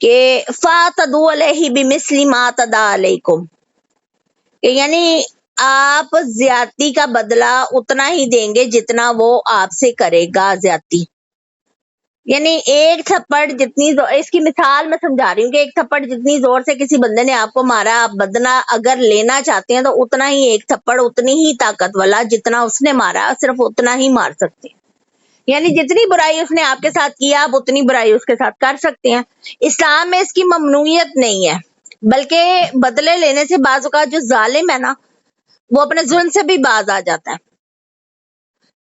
کہ فَاتَدُوا عَلَيْهِ بِمِثْلِ مَا تَدَا عَلَيْكُمْ، کہ یعنی آپ زیادتی کا بدلہ اتنا ہی دیں گے جتنا وہ آپ سے کرے گا زیادتی. یعنی ایک تھپڑ جتنی اس کی مثال میں سمجھا رہی ہوں کہ ایک تھپڑ جتنی زور سے کسی بندے نے آپ کو مارا، آپ بدلہ اگر لینا چاہتے ہیں تو اتنا ہی ایک تھپڑ اتنی ہی طاقت والا جتنا اس نے مارا صرف اتنا ہی مار سکتے ہیں. یعنی جتنی برائی اس نے آپ کے ساتھ کیا آپ اتنی برائی اس کے ساتھ کر سکتے ہیں. اسلام میں اس کی ممنوعیت نہیں ہے، بلکہ بدلے لینے سے بعض اوقات جو ظالم ہے نا وہ اپنے ظلم سے بھی باز آ جاتا ہے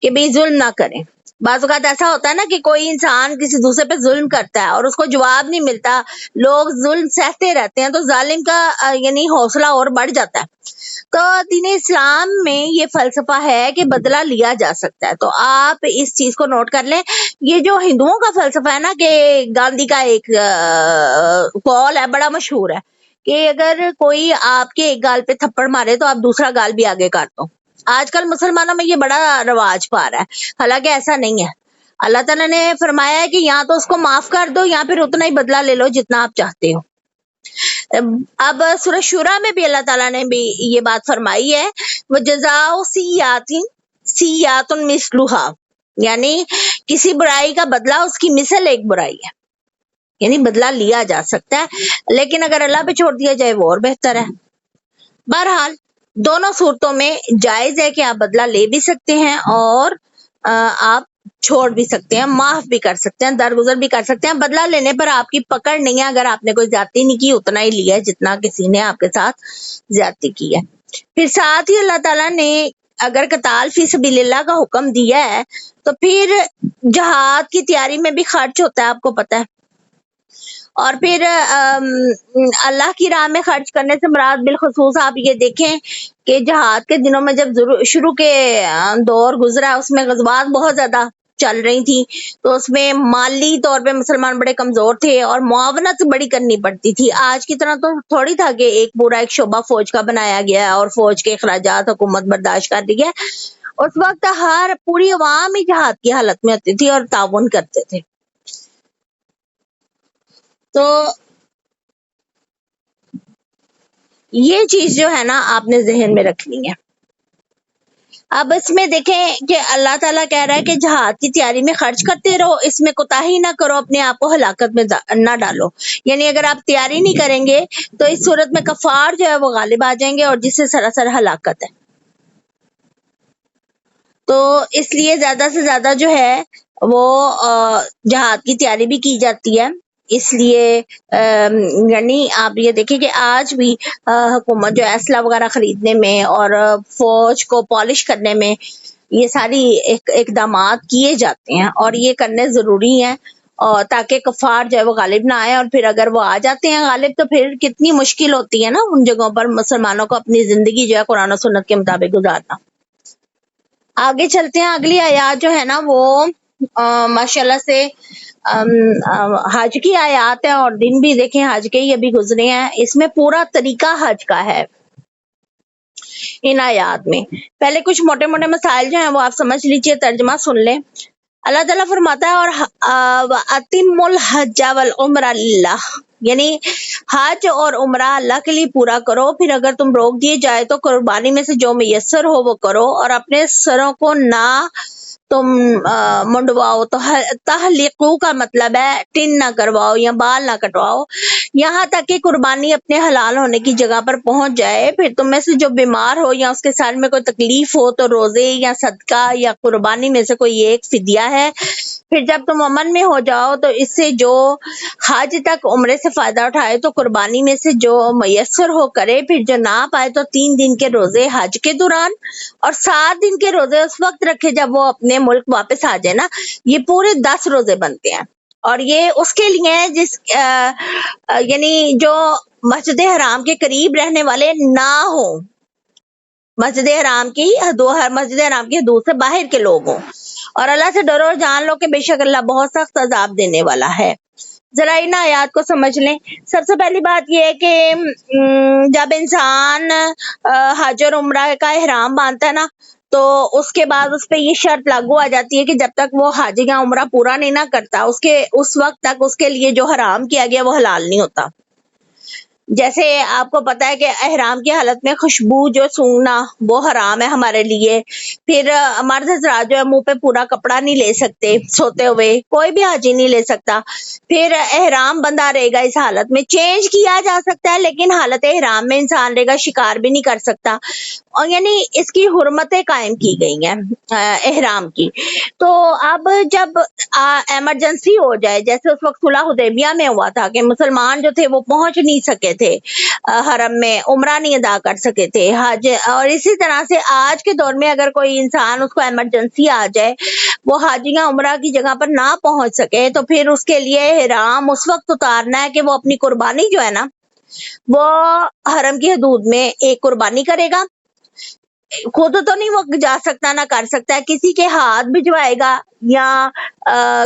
کہ بھی ظلم نہ کریں. بعض اوقات ایسا ہوتا ہے نا کہ کوئی انسان کسی دوسرے پہ ظلم کرتا ہے اور اس کو جواب نہیں ملتا، لوگ ظلم سہتے رہتے ہیں، تو ظالم کا یعنی حوصلہ اور بڑھ جاتا ہے. تو دین اسلام میں یہ فلسفہ ہے کہ بدلہ لیا جا سکتا ہے. تو آپ اس چیز کو نوٹ کر لیں. یہ جو ہندوؤں کا فلسفہ ہے نا، کہ گاندھی کا ایک قول ہے بڑا مشہور ہے کہ اگر کوئی آپ کے ایک گال پہ تھپڑ مارے تو آپ دوسرا گال بھی آگے کاٹ دو. آج کل مسلمانوں میں یہ بڑا رواج پا رہا ہے، حالانکہ ایسا نہیں ہے. اللہ تعالیٰ نے فرمایا ہے کہ یا تو اس کو معاف کر دو یا پھر اتنا ہی بدلہ لے لو جتنا آپ چاہتے ہو. اب سورہ شورا میں بھی اللہ تعالیٰ نے بھی یہ بات فرمائی ہے، وَجَزَاءُ سِیِّئَةٍ مِثْلُهَا، یعنی کسی برائی کا بدلہ اس کی مثل ایک برائی ہے. یعنی بدلہ لیا جا سکتا ہے، لیکن اگر اللہ پہ چھوڑ دیا جائے وہ اور بہتر ہے. بہرحال دونوں صورتوں میں جائز ہے کہ آپ بدلہ لے بھی سکتے ہیں اور آپ چھوڑ بھی سکتے ہیں، معاف بھی کر سکتے ہیں، درگزر بھی کر سکتے ہیں. بدلہ لینے پر آپ کی پکڑ نہیں ہے اگر آپ نے کوئی زیادتی نہیں کی، اتنا ہی لیا ہے جتنا کسی نے آپ کے ساتھ زیادتی کی ہے. پھر ساتھ ہی اللہ تعالیٰ نے اگر قتال فی سبیل اللہ کا حکم دیا ہے تو پھر جہاد کی تیاری میں بھی خرچ ہوتا ہے، آپ کو پتہ ہے. اور پھر اللہ کی راہ میں خرچ کرنے سے مراد بالخصوص آپ یہ دیکھیں کہ جہاد کے دنوں میں جب شروع کے دور گزرا اس میں غزوات بہت زیادہ چل رہی تھی، تو اس میں مالی طور پہ مسلمان بڑے کمزور تھے اور معاونت بڑی کرنی پڑتی تھی. آج کی طرح تو تھوڑی تھا کہ ایک پورا ایک شعبہ فوج کا بنایا گیا اور فوج کے اخراجات حکومت برداشت کر دی ہے. اس وقت پوری عوام ہی جہاد کی حالت میں ہوتی تھی اور تعاون کرتے تھے. تو یہ چیز جو ہے نا آپ نے ذہن میں رکھنی ہے. اب اس میں دیکھیں کہ اللہ تعالیٰ کہہ رہا ہے کہ جہاد کی تیاری میں خرچ کرتے رہو، اس میں کوتاہی نہ کرو، اپنے آپ کو ہلاکت میں نہ ڈالو. یعنی اگر آپ تیاری نہیں کریں گے تو اس صورت میں کفار جو ہے وہ غالب آ جائیں گے اور جس سے سراسر ہلاکت ہے. تو اس لیے زیادہ سے زیادہ جو ہے وہ جہاد کی تیاری بھی کی جاتی ہے. اس لیے یعنی آپ یہ دیکھیں کہ آج بھی حکومت جو اسلحہ وغیرہ خریدنے میں اور فوج کو پالش کرنے میں یہ ساری اقدامات کیے جاتے ہیں اور یہ کرنے ضروری ہیں، اور تاکہ کفار جو ہے وہ غالب نہ آئے. اور پھر اگر وہ آ جاتے ہیں غالب تو پھر کتنی مشکل ہوتی ہے نا ان جگہوں پر مسلمانوں کو اپنی زندگی جو ہے قرآن و سنت کے مطابق گزارنا. آگے چلتے ہیں. اگلی آیات جو ہے نا وہ ماشاءاللہ سے حج کی آیات ہیں، اور دن بھی دیکھیں حج کے ہی ابھی گزرے ہیں. اس میں پورا طریقہ حج کا ہے ان آیات میں. پہلے کچھ موٹے موٹے مسائل جو ہیں وہ آپ سمجھ لیجئے، ترجمہ سن لیں. اللہ تعالیٰ فرماتا ہے اور وَأَتِمُّ الْحَجَّ وَالْعُمْرَ لِلَّهِ، یعنی حج اور عمرہ اللہ کے لیے پورا کرو. پھر اگر تم روک دیے جائے تو قربانی میں سے جو میسر ہو وہ کرو، اور اپنے سروں کو نہ تم منڈواؤ. تو تحلیقو کا مطلب ہے ٹن نہ کرواؤ یا بال نہ کٹواؤ یہاں تک کہ قربانی اپنے حلال ہونے کی جگہ پر پہنچ جائے. پھر تم میں سے جو بیمار ہو یا اس کے سال میں کوئی تکلیف ہو تو روزے یا صدقہ یا قربانی میں سے کوئی ایک فدیہ ہے. پھر جب تم امن میں ہو جاؤ تو اس سے جو حج تک عمرے سے فائدہ اٹھائے تو قربانی میں سے جو میسر ہو کرے. پھر جو نہ پائے تو 3 دن کے روزے حج کے دوران اور 7 دن کے روزے اس وقت رکھے جب وہ اپنے ملک واپس آ جائے نا. یہ پورے 10 روزے بنتے ہیں، اور یہ اس کے لیے جس یعنی جو مسجد حرام کے قریب رہنے والے نہ ہوں، مسجد حرام کی حدود سے باہر کے لوگ ہوں. اور اللہ سے ڈرو اور جان لو کہ بے شک اللہ بہت سخت عذاب دینے والا ہے. ذرا ان آیات کو سمجھ لیں. سب سے پہلی بات یہ ہے کہ جب انسان حج اور عمرہ کا احرام باندھتا ہے نا تو اس کے بعد اس پہ یہ شرط لاگو آ جاتی ہے کہ جب تک وہ حج یا عمرہ پورا نہیں نہ کرتا اس وقت تک اس کے لیے جو حرام کیا گیا وہ حلال نہیں ہوتا. جیسے آپ کو پتا ہے کہ احرام کی حالت میں خوشبو جو سونگنا وہ حرام ہے ہمارے لیے. پھر مرد حضرات جو ہے منہ پہ پورا کپڑا نہیں لے سکتے سوتے ہوئے، کوئی بھی حاجی نہیں لے سکتا. پھر احرام بندہ رہے گا اس حالت میں، چینج کیا جا سکتا ہے لیکن حالت احرام میں انسان رہے گا، شکار بھی نہیں کر سکتا. اور یعنی اس کی حرمتیں قائم کی گئی ہیں احرام کی. تو اب جب ایمرجنسی ہو جائے، جیسے اس وقت صلح حدیبیہ میں ہوا تھا کہ مسلمان جو تھے وہ پہنچ نہیں سکے تھے حرم میں، عمرہ نہیں ادا کر سکے تھے حج. اور اسی طرح سے آج کے دور میں اگر کوئی انسان اس کو ایمرجنسی آ جائے، وہ حج یا عمرہ کی جگہ پر نہ پہنچ سکے، تو پھر اس کے لیے احرام اس وقت اتارنا ہے کہ وہ اپنی قربانی جو ہے نا وہ حرم کی حدود میں ایک قربانی کرے گا. خود تو نہیں وہ جا سکتا نہ کر سکتا ہے، کسی کے ہاتھ بھجوائے گا یا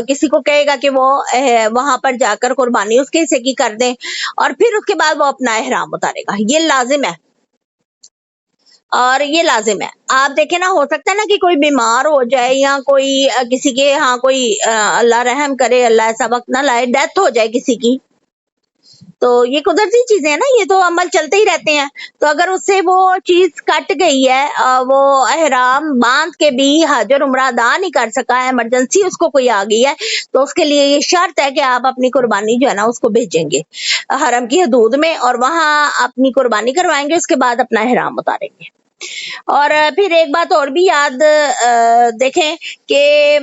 کسی کو کہے گا کہ وہ وہاں پر جا کر قربانی اس کے حصے کی کر دیں، اور پھر اس کے بعد وہ اپنا احرام اتارے گا. یہ لازم ہے اور یہ لازم ہے. آپ دیکھیں نا، ہو سکتا ہے نا کہ کوئی بیمار ہو جائے یا کوئی کسی کے کوئی اللہ رحم کرے، اللہ ایسا وقت نہ لائے، ڈیتھ ہو جائے کسی کی، تو یہ قدرتی چیزیں ہیں نا، یہ تو عمل چلتے ہی رہتے ہیں. تو اگر اس سے وہ چیز کٹ گئی ہے، وہ احرام باندھ کے بھی حج اور عمرہ ادا نہیں کر سکا، ایمرجنسی اس کو کوئی آ گئی ہے، تو اس کے لیے یہ شرط ہے کہ آپ اپنی قربانی جو ہے نا اس کو بھیجیں گے حرم کی حدود میں، اور وہاں اپنی قربانی کروائیں گے، اس کے بعد اپنا احرام اتاریں گے. اور پھر ایک بات اور بھی یاد دیکھیں کہ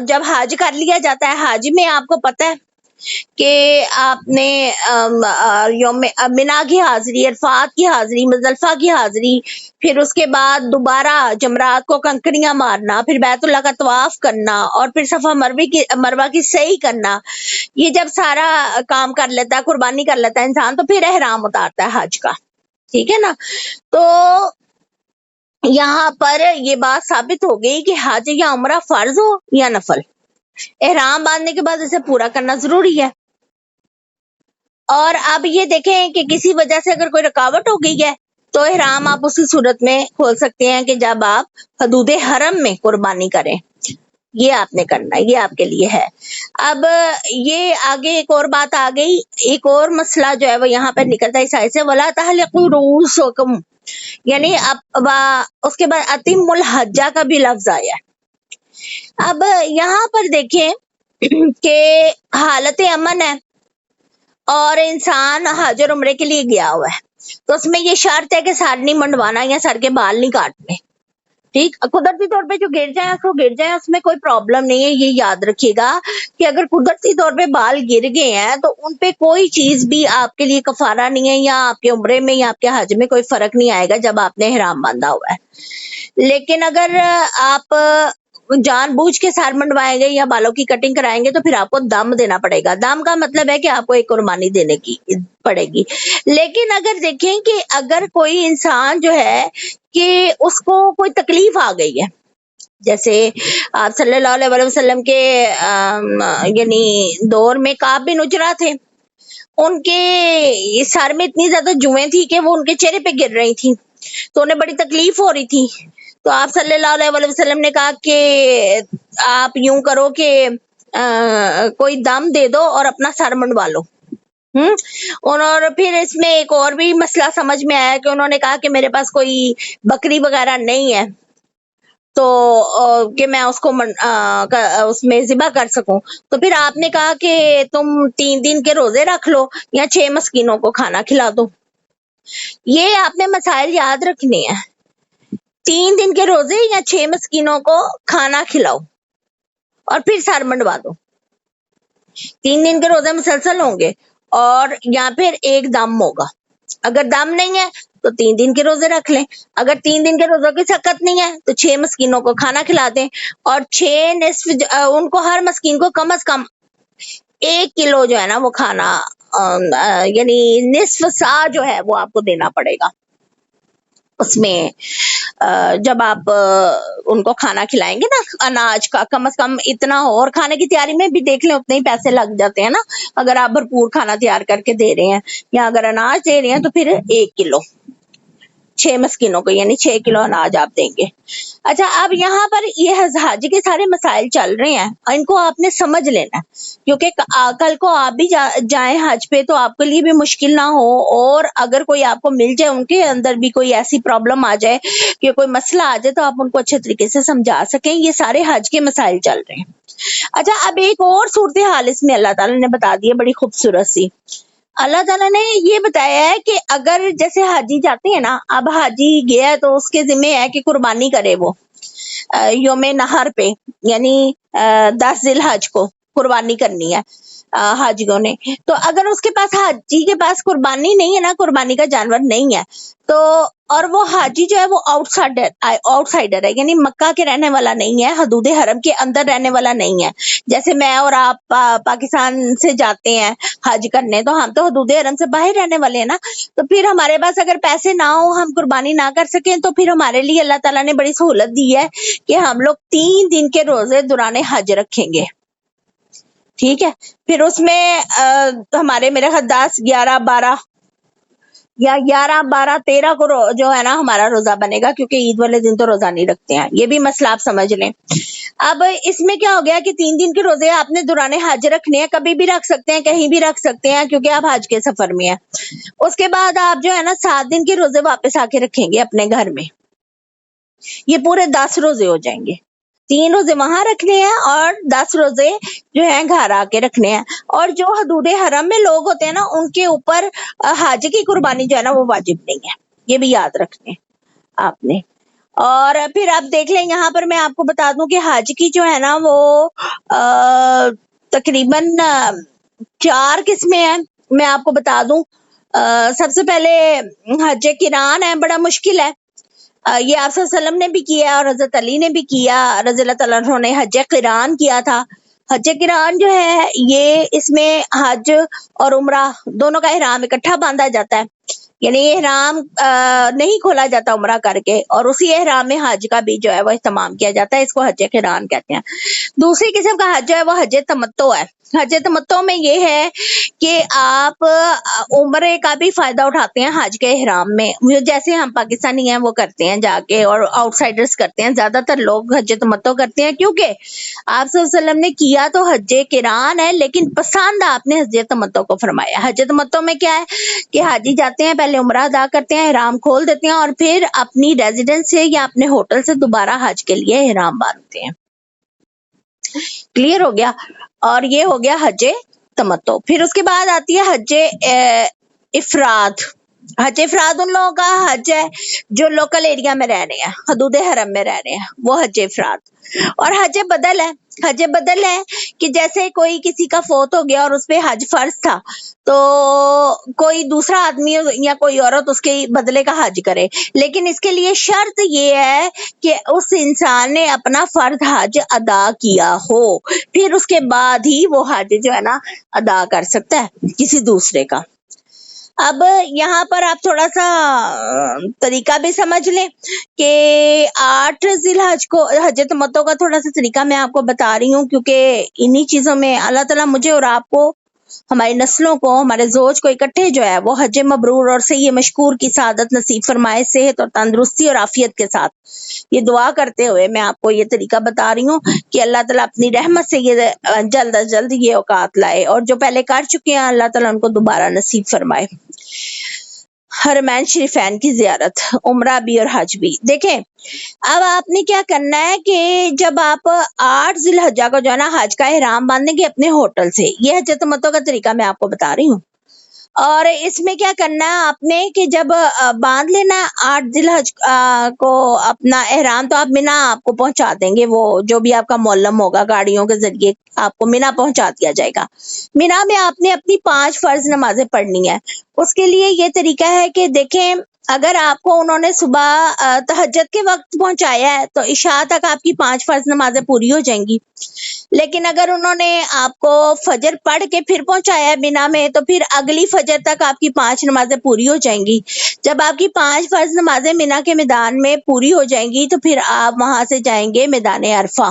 جب حج کر لیا جاتا ہے، حج میں آپ کو پتہ ہے کہ آپ نے یوم منا کی حاضری، عرفات کی حاضری، مزدلفہ کی حاضری، پھر اس کے بعد دوبارہ جمرات کو کنکریاں مارنا، پھر بیت اللہ کا طواف کرنا، اور پھر صفا مروہ کی سعی کرنا. یہ جب سارا کام کر لیتا ہے، قربانی کر لیتا ہے انسان، تو پھر احرام اتارتا ہے حج کا. ٹھیک ہے نا؟ تو یہاں پر یہ بات ثابت ہو گئی کہ حج یا عمرہ فرض ہو یا نفل، احرام باندھنے کے بعد اسے پورا کرنا ضروری ہے. اور اب یہ دیکھیں کہ کسی وجہ سے اگر کوئی رکاوٹ ہو گئی ہے تو احرام آپ اسی صورت میں کھول سکتے ہیں کہ جب آپ حدود حرم میں قربانی کریں. یہ آپ نے کرنا ہے، یہ آپ کے لیے ہے. اب یہ آگے ایک اور بات آ گئی، ایک اور مسئلہ جو ہے وہ یہاں پر نکلتا ہے اس آیت سے، وَلَا تَحْلِقُوا رُؤُوسَكُمْ، یعنی اب اس کے بعد اتم الحجہ کا بھی لفظ آیا ہے. اب یہاں پر دیکھیں کہ حالت امن ہے اور انسان حج اور عمرے کے لیے گیا ہوا ہے، تو اس میں یہ شرط ہے کہ سر نہیں منڈوانا یا سر کے بال نہیں کاٹنے. ٹھیک، قدرتی طور پہ جو گر جائیں اس کو گر جائیں، اس میں کوئی پرابلم نہیں ہے. یہ یاد رکھیے گا کہ اگر قدرتی طور پہ بال گر گئے ہیں تو ان پہ کوئی چیز بھی آپ کے لیے کفارہ نہیں ہے، یا آپ کے عمرے میں یا آپ کے حج میں کوئی فرق نہیں آئے گا جب آپ نے احرام باندھا ہوا ہے. لیکن اگر آپ جان بوجھ کے سر منڈوائیں گے یا بالوں کی کٹنگ کرائیں گے تو پھر آپ کو دم دینا پڑے گا. دم کا مطلب ہے کہ آپ کو ایک قربانی دینے کی پڑے گی. لیکن اگر دیکھیں کہ اگر کوئی انسان جو ہے کہ اس کو کوئی تکلیف آ گئی ہے، جیسے آپ صلی اللہ علیہ وسلم کے یعنی دور میں کعب بن عجرہ تھے، ان کے سر میں اتنی زیادہ جوئیں تھی کہ وہ ان کے چہرے پہ گر رہی تھیں، تو انہیں بڑی تکلیف ہو رہی تھی. تو آپ صلی اللہ علیہ وسلم نے کہا کہ آپ یوں کرو کہ کوئی دم دے دو اور اپنا سر منڈوا لو. اور پھر اس میں ایک اور بھی مسئلہ سمجھ میں آیا کہ انہوں نے کہا کہ میرے پاس کوئی بکری وغیرہ نہیں ہے تو کہ میں اس کو اس میں ذبح کر سکوں. تو پھر آپ نے کہا کہ تم 3 دن کے روزے رکھ لو یا 6 مسکینوں کو کھانا کھلا دو. یہ آپ نے مسائل یاد رکھنے ہیں، 3 دن کے روزے یا 6 مسکینوں کو کھانا کھلاؤ اور پھر سر منڈوا دو. 3 دن کے روزے مسلسل ہوں گے اور یا پھر ایک دم ہوگا. اگر دم نہیں ہے تو 3 دن کے روزے رکھ لیں. اگر 3 دن کے روزوں کی سکت نہیں ہے تو 6 مسکینوں کو کھانا کھلا دیں، اور 6 نصف ان کو ہر مسکین کو کم از کم 1 کلو جو ہے نا وہ کھانا یعنی نصف سا جو ہے وہ آپ کو دینا پڑے گا. اس میں جب آپ ان کو کھانا کھلائیں گے نا اناج کا کم از کم اتنا ہو، اور کھانے کی تیاری میں بھی دیکھ لیں اتنے ہی پیسے لگ جاتے ہیں نا اگر آپ بھرپور کھانا تیار کر کے دے رہے ہیں، یا اگر اناج دے رہے ہیں تو پھر 1 کلو 6 مسکینوں کو یعنی 6 کلو اناج آپ دیں گے۔ اچھا اب یہاں پر یہ حج کے سارے مسائل چل رہے ہیں اور ان کو آپ نے سمجھ لینا ہے، کیونکہ کل کو آپ بھی جائیں حج پہ تو آپ کے لیے بھی مشکل نہ ہو، اور اگر کوئی آپ کو مل جائے ان کے اندر بھی کوئی ایسی پرابلم آ جائے کہ کوئی مسئلہ آ جائے تو آپ ان کو اچھے طریقے سے سمجھا سکیں۔ یہ سارے حج کے مسائل چل رہے ہیں۔ اچھا اب ایک اور صورتحال اس میں اللہ تعالیٰ نے بتا دی ہے بڑی خوبصورت سی۔ اللہ تعالیٰ نے یہ بتایا ہے کہ اگر جیسے حاجی جاتے ہیں نا، اب حاجی گیا ہے تو اس کے ذمہ ہے کہ قربانی کرے، وہ یوم نہر پہ یعنی 10 ذی الحج کو قربانی کرنی ہے حاجیوں نے۔ تو اگر اس کے پاس حاجی کے پاس قربانی نہیں ہے نا، قربانی کا جانور نہیں ہے تو، اور وہ حاجی جو ہے وہ آؤٹ سائڈر ہے یعنی مکہ کے رہنے والا نہیں ہے، حدود حرم کے اندر رہنے والا نہیں ہے۔ جیسے میں اور آپ پاکستان سے جاتے ہیں حج کرنے تو ہم تو حدود حرم سے باہر رہنے والے ہیں نا، تو پھر ہمارے پاس اگر پیسے نہ ہو، ہم قربانی نہ کر سکیں، تو پھر ہمارے لیے اللہ تعالیٰ نے بڑی سہولت دی ہے کہ ہم لوگ 3 دن کے روزے دوران حج رکھیں گے، ٹھیک ہے۔ پھر اس میں ہمارے میرے خیال 10 11 12 یا 11 12 13 کو جو ہے نا ہمارا روزہ بنے گا، کیونکہ عید والے دن تو روزہ نہیں رکھتے ہیں، یہ بھی مسئلہ آپ سمجھ لیں۔ اب اس میں کیا ہو گیا کہ 3 دن کے روزے آپ نے دوران حج رکھنے ہیں، کبھی بھی رکھ سکتے ہیں، کہیں بھی رکھ سکتے ہیں، کیونکہ آپ حج کے سفر میں ہیں۔ اس کے بعد آپ جو ہے نا 7 دن کے روزے واپس آ کے رکھیں گے اپنے گھر میں، یہ پورے 10 روزے ہو جائیں گے۔ 3 روزے وہاں رکھنے ہیں اور 10 روزے جو ہیں گھر آ کے رکھنے ہیں۔ اور جو حدود حرم میں لوگ ہوتے ہیں نا، ان کے اوپر حج کی قربانی جو ہے نا وہ واجب نہیں ہے، یہ بھی یاد رکھنے آپ نے۔ اور پھر آپ دیکھ لیں یہاں پر میں آپ کو بتا دوں کہ حج کی جو ہے نا وہ تقریباً 4 قسمیں ہیں، میں آپ کو بتا دوں۔ سب سے پہلے حج قران ہے، بڑا مشکل ہے، یہ آپ صلی اللہ علیہ وسلم نے بھی کیا اور حضرت علی نے بھی کیا، رضی اللہ تعالیٰ عنہ نے حج قران کیا تھا۔ حج قران جو ہے یہ اس میں حج اور عمرہ دونوں کا احرام اکٹھا باندھا جاتا ہے، یعنی احرام نہیں کھولا جاتا عمرہ کر کے، اور اسی احرام میں حج کا بھی جو ہے وہ اہتمام کیا جاتا ہے، اس کو حج قران کہتے ہیں۔ دوسری قسم کا حج جو ہے وہ حج تمتع ہے۔ حج تمتع میں یہ ہے کہ آپ عمرے کا بھی فائدہ اٹھاتے ہیں حج کے احرام میں، جیسے ہم پاکستانی ہیں وہ کرتے ہیں جا کے، اور آؤٹ سائڈرز کرتے ہیں، زیادہ تر لوگ حج تمتع کرتے ہیں، کیونکہ آپ صلی اللہ علیہ وسلم نے کیا تو حج قران ہے، لیکن پسند آپ نے حج تمتع کو فرمایا۔ حج تمتع میں کیا ہے کہ حاجی جاتے ہیں، پہلے عمرہ ادا کرتے ہیں، احرام کھول دیتے ہیں، اور پھر اپنی ریزیڈنس سے یا اپنے ہوٹل سے دوبارہ حج کے لیے احرام باندھتے ہیں۔ کلیئر ہو گیا؟ اور یہ ہو گیا حج تمتع۔ پھر اس کے بعد آتی ہے حج افراد۔ حج افراد ان لوگوں کا حج ہے جو لوکل ایریا میں رہ رہے ہیں، حدود حرم میں رہ رہے ہیں، وہ حج افراد۔ اور حج بدل ہے، حج بدل ہے کہ جیسے کوئی کسی کا فوت ہو گیا اور اس پہ حج فرض تھا، تو کوئی دوسرا آدمی یا کوئی عورت اس کے بدلے کا حج کرے، لیکن اس کے لیے شرط یہ ہے کہ اس انسان نے اپنا فرض حج ادا کیا ہو، پھر اس کے بعد ہی وہ حج جو ہے نا ادا کر سکتا ہے کسی دوسرے کا۔ اب یہاں پر آپ تھوڑا سا طریقہ بھی سمجھ لیں کہ 8 ذی الحج کو حج تمتع کا تھوڑا سا طریقہ میں آپ کو بتا رہی ہوں، کیونکہ انہی چیزوں میں اللہ تعالیٰ مجھے اور آپ کو، ہماری نسلوں کو، ہمارے زوج کو اکٹھے جو ہے وہ حج مبرور اور صحیح مشکور کی سعادت نصیب فرمائے، صحت اور تندرستی اور عافیت کے ساتھ۔ یہ دعا کرتے ہوئے میں آپ کو یہ طریقہ بتا رہی ہوں کہ اللہ تعالیٰ اپنی رحمت سے یہ جلد از جلد یہ اوقات لائے، اور جو پہلے کر چکے ہیں اللہ تعالیٰ ان کو دوبارہ نصیب فرمائے۔ حرمین شریفین کی زیارت، عمرہ بھی اور حج بھی۔ دیکھیں اب آپ نے کیا کرنا ہے کہ جب آپ 8 ذی الحجہ کو جو ہے نا حج کا احرام باندھیں گے اپنے ہوٹل سے، یہ حج تمتع کا طریقہ میں آپ کو بتا رہی ہوں۔ اور اس میں کیا کرنا ہے آپ نے کہ جب باندھ لینا 8 ذی الحج کو اپنا احرام، تو آپ مینا آپ کو پہنچا دیں گے، وہ جو بھی آپ کا معلم ہوگا گاڑیوں کے ذریعے آپ کو مینا پہنچا دیا جائے گا۔ مینا میں آپ نے اپنی 5 فرض نمازیں پڑھنی ہے۔ اس کے لیے یہ طریقہ ہے کہ دیکھیں اگر آپ کو انہوں نے صبح تہجد کے وقت پہنچایا ہے تو عشاء تک آپ کی 5 فرض نمازیں پوری ہو جائیں گی، لیکن اگر انہوں نے آپ کو فجر پڑھ کے پھر پہنچایا ہے مینا میں تو پھر اگلی فجر تک آپ کی 5 نمازیں پوری ہو جائیں گی۔ جب آپ کی 5 فرض نمازیں مینا کے میدان میں پوری ہو جائیں گی تو پھر آپ وہاں سے جائیں گے میدان عرفہ۔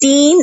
3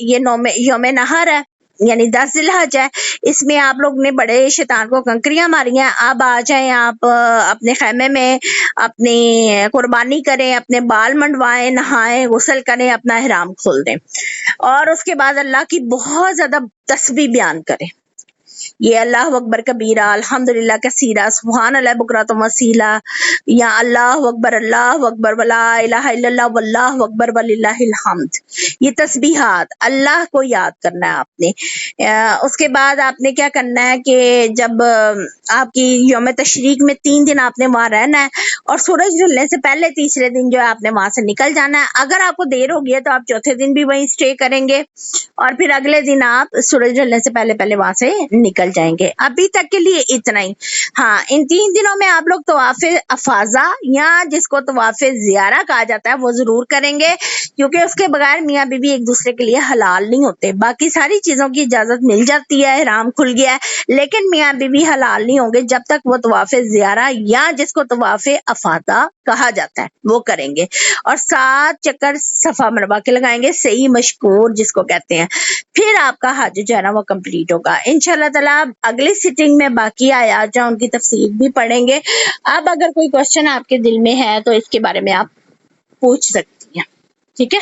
یہ یوم نہر ہے یعنی 10 ذی الحج ہے، اس میں آپ لوگ نے بڑے شیطان کو کنکریاں ماری ہیں، اب آ جائیں آپ اپنے خیمے میں اپنی قربانی کریں، اپنے بال منڈوائیں، نہائیں، غسل کریں، اپنا احرام کھول دیں، اور اس کے بعد اللہ کی بہت زیادہ تسبیح بیان کریں، یہ اللہ اکبر کبیرہ، الحمدللہ کثیرہ، سبحان اللہ بکرۃ وصیلہ، یا اللہ اکبر ولا الہ الا اللہ واللہ اکبر وللہ الحمد، یہ تسبیحات اللہ کو یاد کرنا ہے آپ نے۔ اس کے بعد آپ نے کیا کرنا ہے کہ جب آپ کی یوم تشریق میں 3 دن آپ نے وہاں رہنا ہے، اور سورج ڈھلنے سے پہلے تیسرے دن جو ہے آپ نے وہاں سے نکل جانا ہے۔ اگر آپ کو دیر ہو گئی ہے تو آپ چوتھے دن بھی وہیں اسٹے کریں گے، اور پھر اگلے دن آپ سورج ڈھلنے سے پہلے وہاں سے نکل جائیں گے۔ ابھی تک کے لیے اتنا ہی۔ ہاں، ان 3 دنوں میں آپ لوگ طواف افاضہ یا جس کو طواف زیارہ کہا جاتا ہے وہ ضرور کریں گے، کیونکہ اس کے بغیر میاں بیوی ایک دوسرے کے لیے حلال نہیں ہوتے۔ باقی ساری چیزوں کی اجازت مل جاتی ہے، احرام کھل گیا ہے، لیکن میاں بیوی حلال نہیں ہوں گے جب تک وہ طواف زیارہ یا جس کو طواف افاضہ کہا جاتا ہے وہ کریں گے، اور 7 چکر صفا مروا کے لگائیں گے، صحیح مشکور جس کو کہتے ہیں۔ پھر آپ کا حج جو ہے نا وہ کمپلیٹ ہوگا انشاءاللہ تعالیٰ۔ اگلی سٹنگ میں باقی آیات جو ان کی تفصیل بھی پڑھیں گے۔ اب اگر کوئی کوشچن آپ کے دل میں ہے تو اس کے بارے میں آپ پوچھ سکتی ہیں، ٹھیک ہے۔